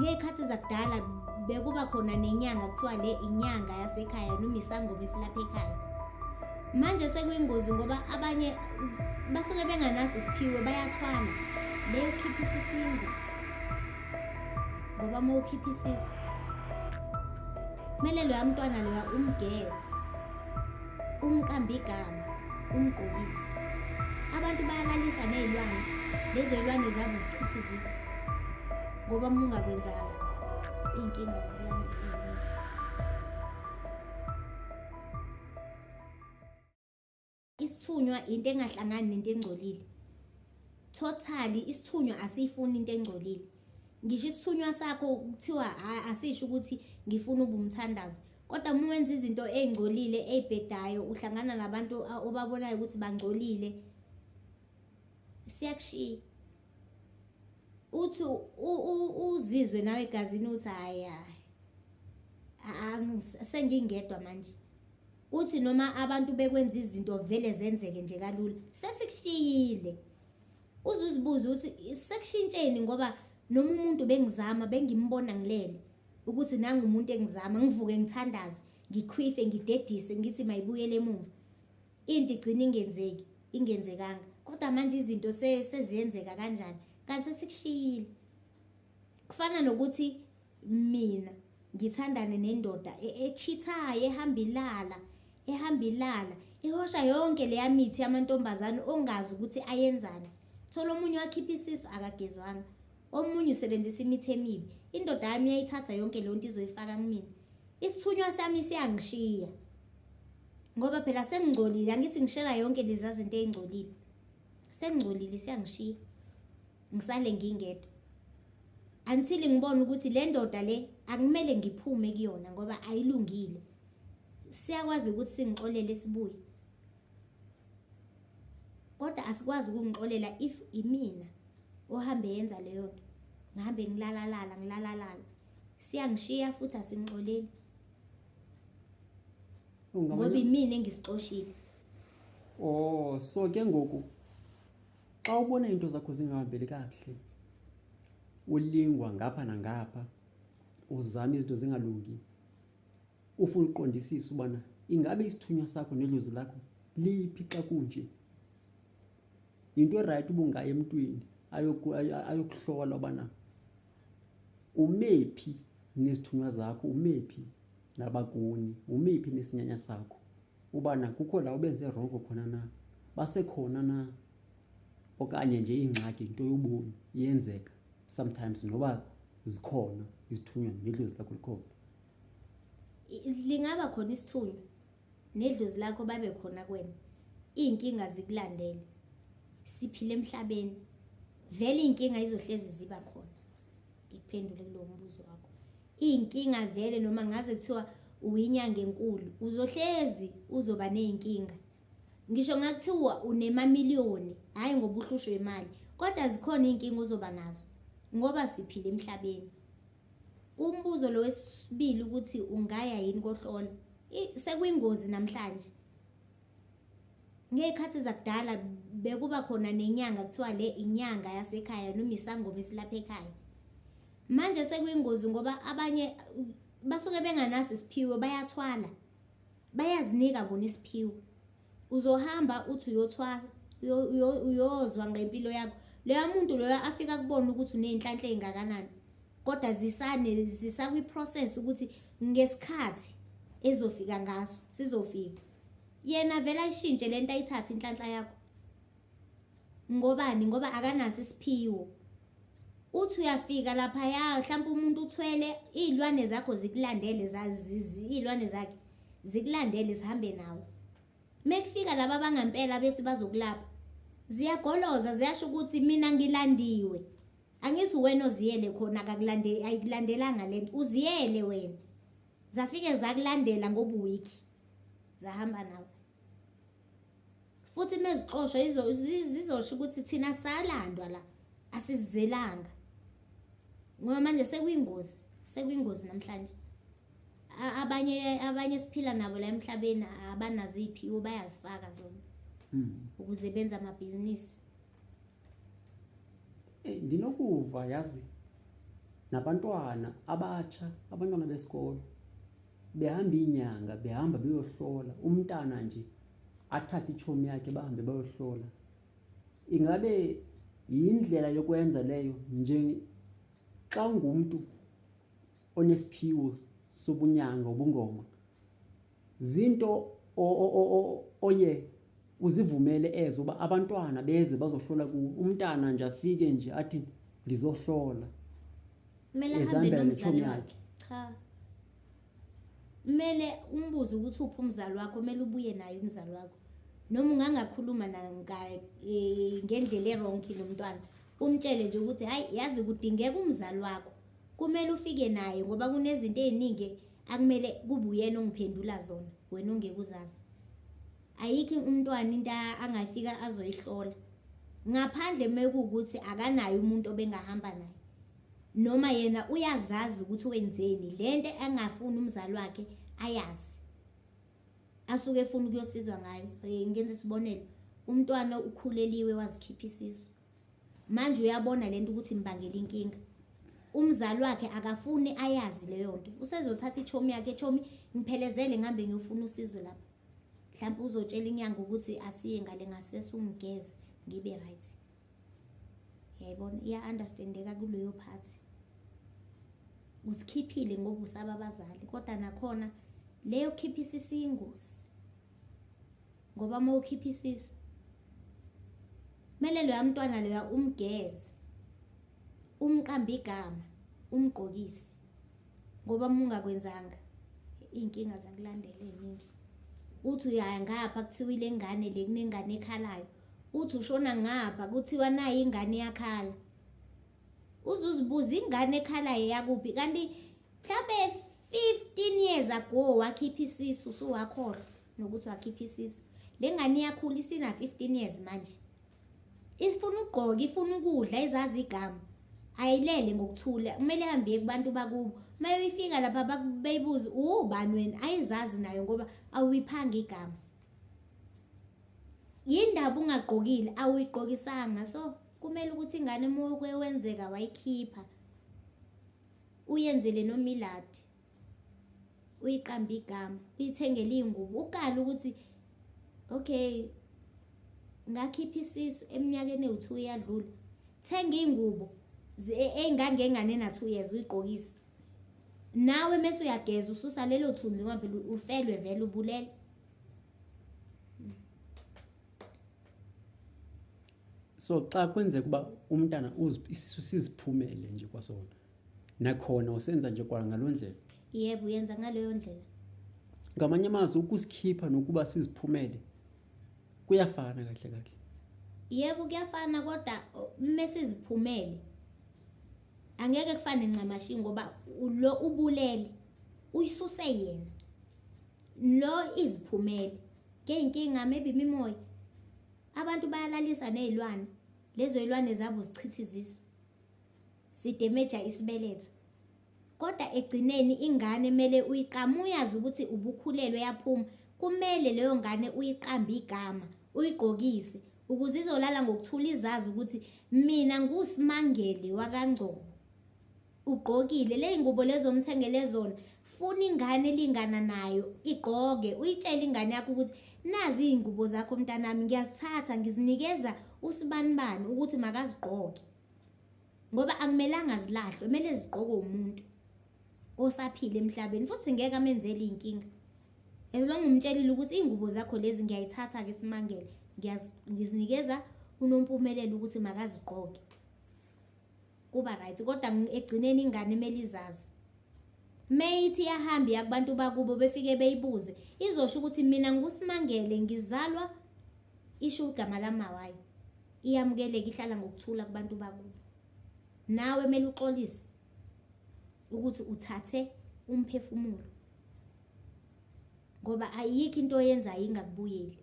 ngekhathi zakudala bekuba khona nenyanga kuthiwa le inyanga yasekhaya noma isangoma esilapha ekhaya. Manje sekuyingozi ngoba abanye basuke benganaso isiphiwo bayathwala. Leyo khipha isisu ingozi. Ngoba uma ukhipha isisu kumele loya mntwana loya umgeze, umqambe igama, umgqokise. Abantu bayalalisa nezilwane, lezo zilwane zabo zichitha izizwe. Ngoba uma ungakwenzanga inkinga zokulandela. Isithunywa into engahlangani nento engcolile. Totally isithunywa asifuni into engcolile. Ngisho isithunywa sakho kuthiwa asisho ukuthi ngifuna ubumthandazo. Kodwa uma wenza izinto ezingcolile ezibhedayo uhlangana nabantu obabonayo ukuthi bangcolile, siyakushiya. Uthi uzizwe nawe egazini uthi hayi sengingedwa manje. Uthi noma abantu bekwenza izinto vele zenzeke nje kalula, sesikushiyile. Uzuzibuza uthi sekushintsheni ngoba noma umuntu bengizama bengimbona ngilele ukuthi nanga umuntu engizama ngivuke ngithandaze, ngikhwife, ngidedise ngithi mayibuyele emuva. Into igcina ingenzekanga. Kodwa manje izinto seziyenzeka kanjani? Kanti sesikushiyile. Kufana nokuthi mina ngithandane nendoda echithayo ehamba ilala ihosha yonke leya mithi yamantombazane ongazi ukuthi ayenzani. Thola omunye wakhipha isisu akagezwanga, omunye usebenzisa imithi emibi. Indoda yami yayithatha yonke le nto izoyifaka kumina. Isithunywa sami siyangishiya ngoba phela sengingcolile, angithi ngishela yonke lezi zinto ezingcolile. Sengingcolile siyangishiya, ngisale ngingedwa until ngibone ukuthi le ndoda le akumele ngiphume kuyona ngoba ayilungile. Siyakwazi ukuthi singixolele sibuye, kodwa asikwazi ukungixolela if imina ohambe yenza leyo nto. Ngihambe ngilalala siyangishiya futhi asingixoleli ngoba imina engisixoshile. So ke ngoku xa ubona into zakho zingahambeli kahle, ulingwa ngapha nangapha, uzama izinto zingalungi, ufuna uqondisisa ubana ingabe isithunywa sakho neDlozi lakho liphi xa kunje. Into right ubungaya emntwini ayokuhlola ubana umephi nesithunywa zakho, umephi nabakuni, umephi nesinyanya sakho, ubana kukho la ubenze rongo khona na, basekhona na, okanye nje ingxaki into yobomi iyenzeka sometimes noba zikhona isithunywa neDlozi lakho likhona. Lingaba khona isithunywa neDlozi lakho babe khona kuwena, inkinga zikulandele, siphile emhlabeni, vele inkinga izohlezi ziba khona. Ngikuphendule kulo mbuzo wakho. Inkinga vele noma ngaze kuthiwa uyinyanga enkulu uzohlezi uzoba nezinkinga. Ngisho ngakuthiwa unemamiliyoni, hayi ngoba uhlushwe imali, kodwa zikhona inkinga uzoba nazo ngoba siphile emhlabeni. Kumbuzo lo wesibili ukuthi ungaya yini kohlola, sekuyingozi namhlanje. Ngekhathi zakudala bekuba khona nenyanga kuthiwa le inyanga yasekhaya noma isangoma esilapha ekhaya. Manje sekuyingozi ngoba abanye basuke benganaso isiphiwo bayathwala, bayazinika bona isiphiwo. Uzohamba uthi uyothwasa, uyozwa ngempilo yakho. Leya muntu loyo afika kubona ukuthi unenhlanhla engakanani, kodwa zisakwi process ukuthi ngesikhathi ezofika ngaso sizofika. Yena vele ayishintshe lento ayithatha inhlanhla yakho. Ngobani? Ngoba akanaso isiphiwo. Uthi uyafika lapha ya mhlawumbe umuntu uthwele izilwane zakho zikulandele, izilwane zakhe zikulandele zihambe nawe. Mekufika laba abangampela bethi bazokulapha, ziyagoloza ziyasho ukuthi mina ngilandiwe. Angithi wena oziyele khona ayikulandelanga lento, uziyele wena. Zafike zakulandela ngoba uwiki, zahamba nawe. Futhi nezixoshwa zizosho ukuthi thina salandwa la, asizelanga. Ngoba manje sekuyingozi namhlanje. Abanye siphila nabo la emhlabeni abanazo iziphiwo bayazifaka zona ukuze benze amabhizinisi. Ndinokuva yazi nabantwana abatsha, abantwana besikolo behamba inyanga, behamba beyohlola. Umntana nje athathe itshomi yakhe bahambe bayohlola. Ingabe yindlela yokwenza leyo nje xa ungumntu onesiphiwo sobunyanga ubungoma? Zinto oye uzivumele ezo uba abantwana beze bazohlola kuwo. Umntana nje afike nje athi ndizohlola. Kumele ahambe nomzali wakhe. Cha. Kumele umbuze ukuthi uphi umzali wakho, kumele ubuye naye umzali wakho. Noma ungangakhuluma ngendlela eronki nomntwana, umtshele nje ukuthi hayi yazi kudingeka umzali wakho. Kumele ufike naye ngoba kunezinto eziningi akumele kube uyena ongiphendula zona, wena ongeke uzazi. Ayikho umntwana into angafika azoyihlola. Ngaphandle mekuwukuthi akanayo umuntu obengahamba naye. Noma yena uyazazi ukuthi wenzeni, lento angafuni umzali wakhe ayazi. Asuke efuna ukuyosizwa ngayo. Ngenze isibonelo, umntwana ukhuleliwe wazikhipha isisu. Manje uyabona lento ukuthi imbangela inkinga. Umzali wakhe akafuni ayazi leyo nto. Usezothatha ichomi yakhe, chomi ngiphelezele ngihambe ngiyofuna usizo lapha. Mhlawumbe uzotshela inyanga ukuthi asiye ngale ngasese ungigeze ngibe right. Yayibona, iya understandeka kuleyo part. Usikhiphile ngoba usaba abazali, kodwa nakhona leyo khipha isisu ingozi. Ngoba uma ukhipha isisu, kumele loya mntwana loya umgeze, umqambe igama, umgqokise. Ngoba uma ungakwenzanga inkinga zakulandela eziningi. Uthi uyaya ngapha kuthiwa ile ngane le kunengane ekhalayo. Uthi ushona ngapha kuthiwa nayi ingane yakhala. Uzuzibuza ingane ekhalayo yakuphi, kanti mhlawumbe 15 years ago wakhipha isisu suwakhohlwa nokuthi wakhipha isisu. Le ngane yakhula isina 15 years manje. Ifuna ugqoka, ifuna ukudla, izazi igama. Ayilele ngokuthula, kumele ihambe kubantu bakubo. Uma ifika lapha bayibuza ubani wena, ayizazi nayo ngoba awuyiphanga igama. Yindaba ungagqokile, awuyigqokisanga. So kumele ukuthi ingane uma kwenzeka wayikhipha, uyenzele nomiladi, uyiqambe igama, uyithengele ingubo, ukala ukuthi okay ngakhipha isisu eminyakeni ewu2 yadlula. Thenga ingubo engangengane na2 years uyigqokise. Nawe mase uyageza ususa lelo thunzi ngoba phela ufelwe vele ubulele. So xa kwenzeka kuba umntana isisu siziphumele nje kwasona, nakhona usenza nje kwangalondlela. Yebo, uyenza ngaleyo ndlela. Ngamanye amazwi ukusikhipha nokuba siziphumele kuyafana kahle kahle. Yebo kuyafana, kodwa mesiziphumele angeke kufane ncamashi ngoba lo ubulele uyisuse yena. Lo iziphumele ngeenkinga maybe imimoya. Abantu bayalalisa nezilwane, lezo zilwane zabo zichitha izisu, sidemeja isibeletho. Kodwa egcineni ingane emele uyiqama, uyazi ukuthi ubukhulelwe yaphuma. Kumele leyo ngane uyiqambe igama, uyigqokise ukuze izolala ngokuthula, izazi ukuthi mina nguSimangele wakaNgcobo. Ugqokile le ingubo lezo umthengele zona, funa ingane elingana nayo igqoke. Uyitshela ingane yakho ukuthi nazi izingubo zakho mntanami, ngiyazithatha ngizinikeza usibanibani ukuthi makazigqoke. Ngoba akumelanga zilahlwe, kumele zigqokwe umuntu osaphila emhlabeni, futhi ngeke amenzele inkinga. As long umtshelile ukuthi izingubo zakho lezi ngiyayithatha ke Simangele, ngizinikeza uNompumelelo ukuthi makazigqoke. Kuba right, kodwa egcineni ingane emeli izazi. Mayithi yahambi yakubantu bakubo befike beyibuze, izosho ukuthi mina nguSimangele ngizalwa isho igama lamawayo. Iyamukeleka, ihlala ngokuthula kubantu bakubo. Nawe emeli uxolise ukuthi uthathe umphefumulo, ngoba ayikho into oyenza ingakubuyeli.